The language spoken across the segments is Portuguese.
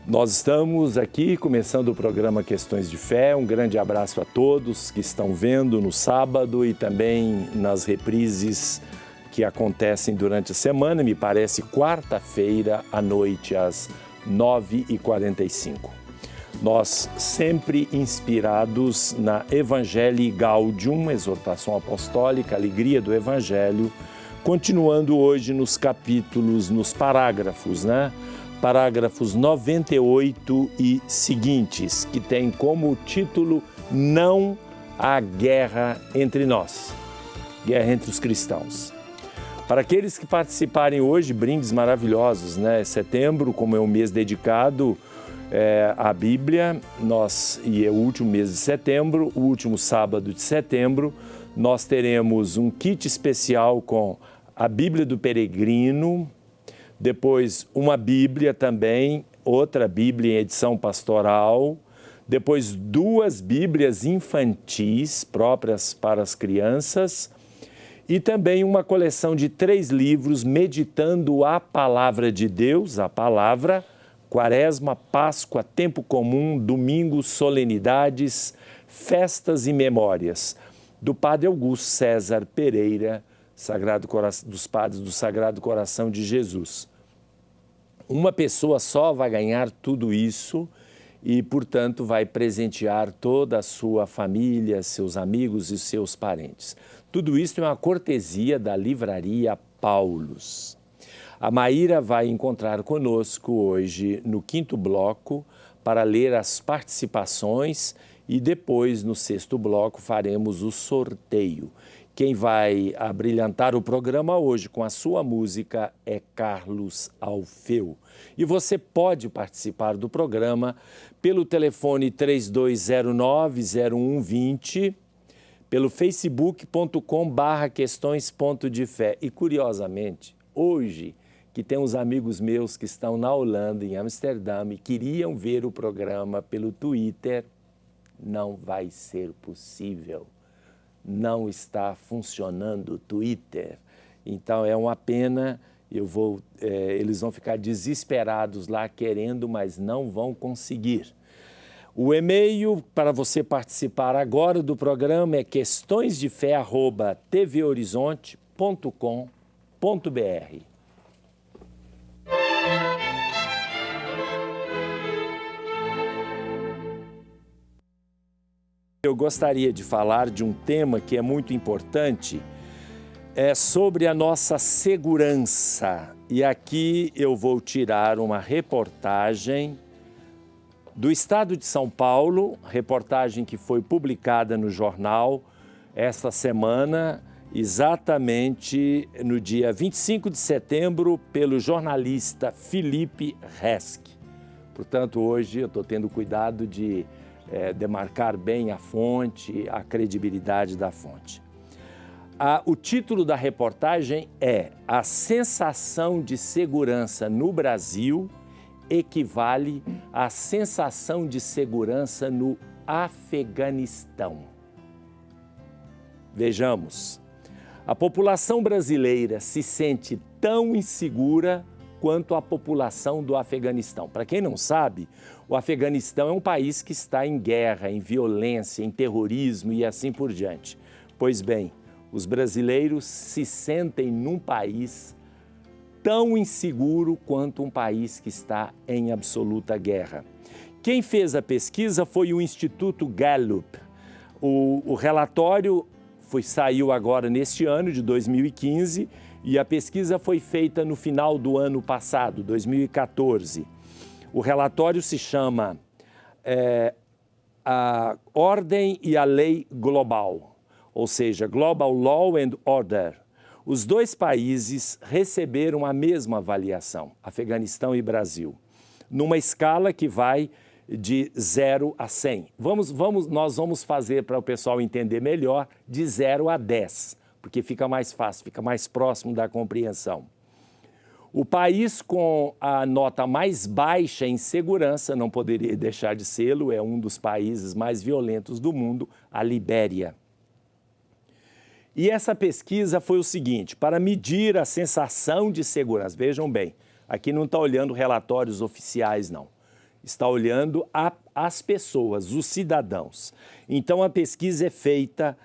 Nós estamos aqui começando o programa Questões de Fé. Um grande abraço a todos que estão vendo no sábado e também nas reprises que acontecem durante a semana. Me parece quarta-feira à noite, às 9h45. Nós sempre inspirados na Evangelii Gaudium, exortação apostólica, alegria do Evangelho, continuando hoje nos capítulos, nos parágrafos, Parágrafos 98 e seguintes, que tem como título Não há guerra entre nós, guerra entre os cristãos. Para aqueles que participarem hoje, brindes maravilhosos, Setembro, como é um mês dedicado à Bíblia, e é o último mês de setembro, o último sábado de setembro, nós teremos um kit especial com a Bíblia do Peregrino, depois uma Bíblia também, outra Bíblia em edição pastoral, depois 2 Bíblias infantis próprias para as crianças e também uma coleção de 3 livros meditando a Palavra de Deus, a Palavra, Quaresma, Páscoa, Tempo Comum, Domingo, Solenidades, Festas e Memórias, do Padre Augusto César Pereira, dos Padres do Sagrado Coração de Jesus. Uma pessoa só vai ganhar tudo isso e, portanto, vai presentear toda a sua família, seus amigos e seus parentes. Tudo isso é uma cortesia da Livraria Paulus. A Maíra vai encontrar conosco hoje no 5º bloco para ler as participações e depois, no 6º bloco, faremos o sorteio. Quem vai abrilhantar o programa hoje com a sua música é Carlos Alfeu. E você pode participar do programa pelo telefone 3209-0120, pelo facebook.com/questões.de-fé. E, curiosamente, hoje, que tem uns amigos meus que estão na Holanda, em Amsterdã, e queriam ver o programa pelo Twitter, não vai ser possível. Não está funcionando o Twitter, então é uma pena, eles vão ficar desesperados lá querendo, mas não vão conseguir. O e-mail para você participar agora do programa é questõesdefé@tvhorizonte.com.br. Eu gostaria de falar de um tema que é muito importante, sobre a nossa segurança. E aqui eu vou tirar uma reportagem do Estado de São Paulo, reportagem que foi publicada no jornal esta semana, exatamente no dia 25 de setembro, pelo jornalista Felipe Resch. Portanto, hoje eu estou tendo cuidado de demarcar bem a fonte, a credibilidade da fonte. O título da reportagem é A sensação de segurança no Brasil equivale à sensação de segurança no Afeganistão. Vejamos, a população brasileira se sente tão insegura quanto a população do Afeganistão. Para quem não sabe, o Afeganistão é um país que está em guerra, em violência, em terrorismo e assim por diante. Pois bem, os brasileiros se sentem num país tão inseguro quanto um país que está em absoluta guerra. Quem fez a pesquisa foi o Instituto Gallup. O relatório saiu agora neste ano de 2015 e a pesquisa foi feita no final do ano passado, 2014. O relatório se chama A Ordem e a Lei Global, ou seja, Global Law and Order. Os 2 países receberam a mesma avaliação, Afeganistão e Brasil, numa escala que vai de 0 a 100. Nós vamos fazer, para o pessoal entender melhor, de 0 a 10, porque fica mais fácil, fica mais próximo da compreensão. O país com a nota mais baixa em segurança, não poderia deixar de sê-lo, é um dos países mais violentos do mundo, a Libéria. E essa pesquisa foi o seguinte, para medir a sensação de segurança, vejam bem, aqui não está olhando relatórios oficiais não, está olhando as pessoas, os cidadãos. Então, a pesquisa é feita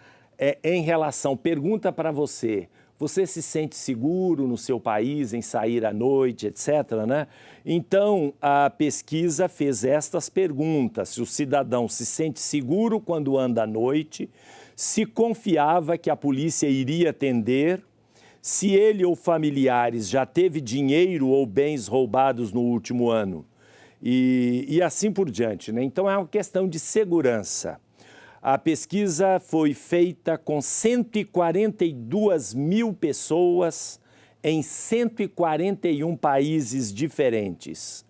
em relação, pergunta para você, você se sente seguro no seu país, em sair à noite, etc., né? Então, a pesquisa fez estas perguntas, se o cidadão se sente seguro quando anda à noite, se confiava que a polícia iria atender, se ele ou familiares já teve dinheiro ou bens roubados no último ano. E assim por diante, né? Então, é uma questão de segurança. A pesquisa foi feita com 142 mil pessoas em 141 países diferentes.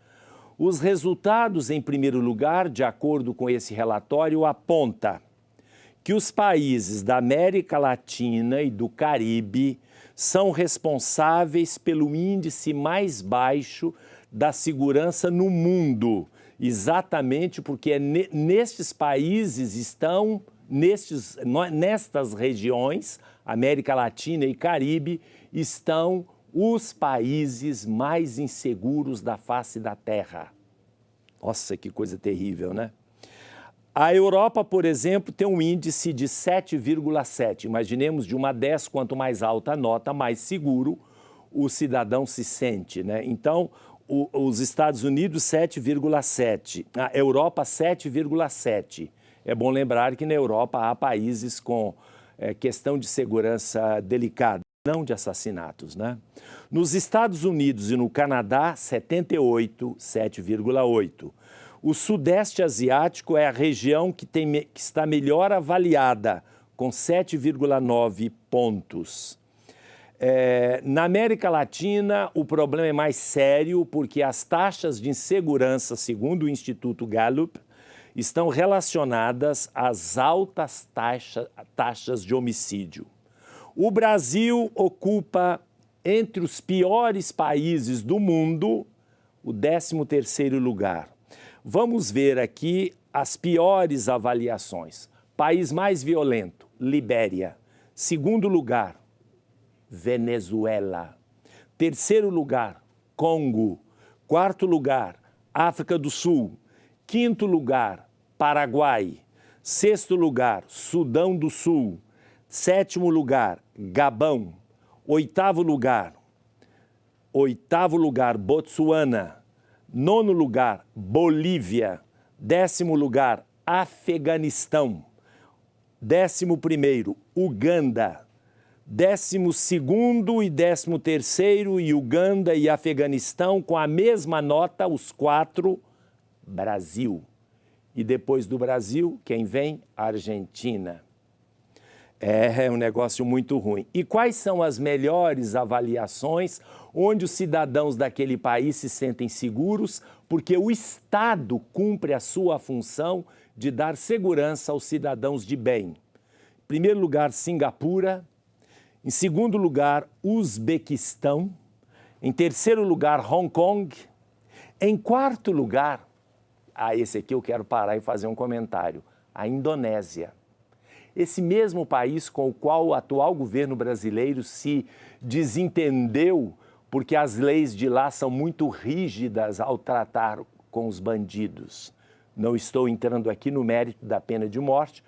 Os resultados, em primeiro lugar, de acordo com esse relatório, apontam que os países da América Latina e do Caribe são responsáveis pelo índice mais baixo da segurança no mundo, exatamente porque nestes países estão, nestas regiões, América Latina e Caribe, estão os países mais inseguros da face da Terra. Nossa, que coisa terrível, né? A Europa, por exemplo, tem um índice de 7,7. Imaginemos de 1 a 10, quanto mais alta a nota, mais seguro o cidadão se sente, né? Então, os Estados Unidos, 7,7. A Europa, 7,7. É bom lembrar que na Europa há países com questão de segurança delicada, não de assassinatos, né? Nos Estados Unidos e no Canadá, 78, 7,8. O Sudeste Asiático é a região que está melhor avaliada, com 7,9 pontos. Na América Latina, o problema é mais sério porque as taxas de insegurança, segundo o Instituto Gallup, estão relacionadas às altas taxas de homicídio. O Brasil ocupa, entre os piores países do mundo, o 13º lugar. Vamos ver aqui as piores avaliações. País mais violento, Libéria. Segundo lugar, Venezuela. Terceiro lugar, Congo. Quarto lugar, África do Sul. Quinto lugar, Paraguai. Sexto lugar, Sudão do Sul. Sétimo lugar, Gabão. Oitavo lugar, Botsuana. Nono lugar, Bolívia. 10º lugar, Afeganistão. 11º, Uganda. 12º e 13º, Uganda e Afeganistão, com a mesma nota, os 4, Brasil. E depois do Brasil, quem vem? Argentina. É um negócio muito ruim. E quais são as melhores avaliações onde os cidadãos daquele país se sentem seguros? Porque o Estado cumpre a sua função de dar segurança aos cidadãos de bem. Em primeiro lugar, Singapura. Em segundo lugar, Uzbequistão. Em terceiro lugar, Hong Kong. Em quarto lugar, esse aqui eu quero parar e fazer um comentário, a Indonésia. Esse mesmo país com o qual o atual governo brasileiro se desentendeu, porque as leis de lá são muito rígidas ao tratar com os bandidos. Não estou entrando aqui no mérito da pena de morte,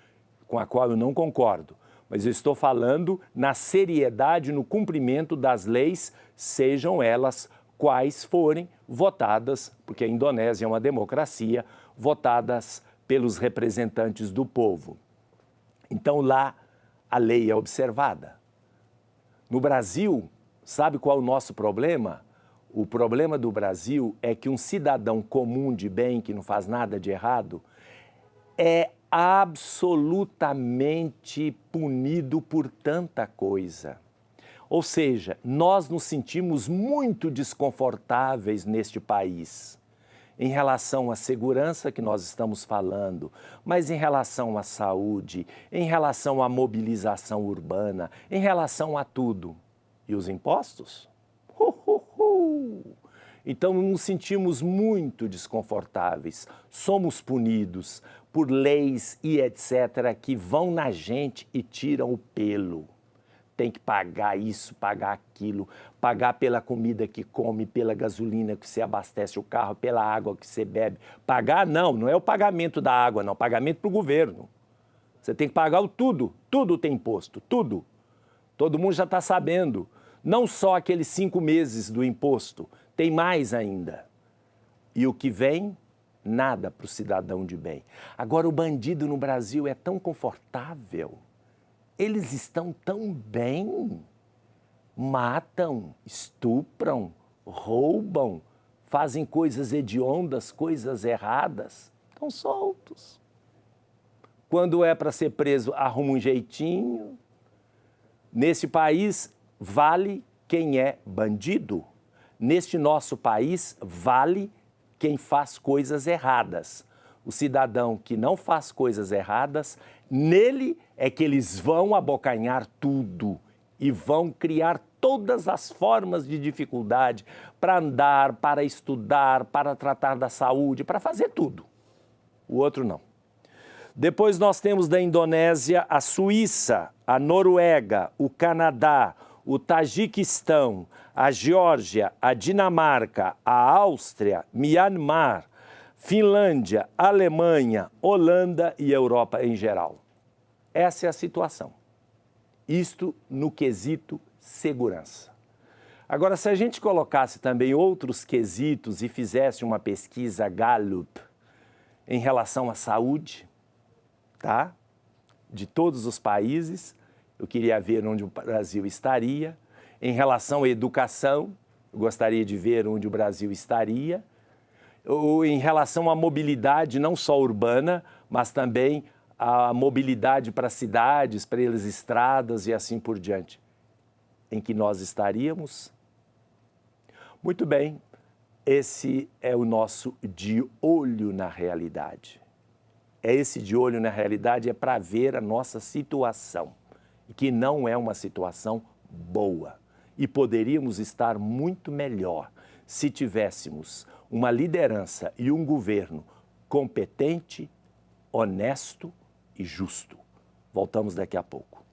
com a qual eu não concordo, mas eu estou falando na seriedade, no cumprimento das leis, sejam elas quais forem votadas, porque a Indonésia é uma democracia, votadas pelos representantes do povo. Então, lá, a lei é observada. No Brasil, sabe qual é o nosso problema? O problema do Brasil é que um cidadão comum de bem, que não faz nada de errado, é absolutamente punido por tanta coisa. Ou seja, nós nos sentimos muito desconfortáveis neste país, em relação à segurança que nós estamos falando, mas em relação à saúde, em relação à mobilização urbana, em relação a tudo. E os impostos? Então, nos sentimos muito desconfortáveis, somos punidos por leis e etc. que vão na gente e tiram o pelo. tem que pagar isso, pagar aquilo, pagar pela comida que come, pela gasolina que você abastece o carro, pela água que você bebe. Pagar não é o pagamento da água, não, é o pagamento para o governo. Você tem que pagar o tudo, tudo tem imposto, tudo. Todo mundo já está sabendo. Não só aqueles 5 meses do imposto, tem mais ainda. E o que vem? Nada para o cidadão de bem. Agora, o bandido no Brasil é tão confortável. Eles estão tão bem. Matam, estupram, roubam, fazem coisas hediondas, coisas erradas. Estão soltos. Quando é para ser preso, arruma um jeitinho. Nesse país, vale quem é bandido. Neste nosso país, vale quem faz coisas erradas. O cidadão que não faz coisas erradas, nele é que eles vão abocanhar tudo e vão criar todas as formas de dificuldade para andar, para estudar, para tratar da saúde, para fazer tudo. O outro não. Depois nós temos da Indonésia a Suíça, a Noruega, o Canadá, o Tajiquistão, a Geórgia, a Dinamarca, a Áustria, Myanmar, Finlândia, Alemanha, Holanda e Europa em geral. Essa é a situação. Isto no quesito segurança. Agora, se a gente colocasse também outros quesitos e fizesse uma pesquisa Gallup em relação à saúde, tá? De todos os países, eu queria ver onde o Brasil estaria. Em relação à educação, eu gostaria de ver onde o Brasil estaria. Ou em relação à mobilidade, não só urbana, mas também a mobilidade para cidades, para as estradas e assim por diante. Em que nós estaríamos? Muito bem, esse é o nosso de olho na realidade. Esse de olho na realidade é para ver a nossa situação, que não é uma situação boa. E poderíamos estar muito melhor se tivéssemos uma liderança e um governo competente, honesto e justo. Voltamos daqui a pouco.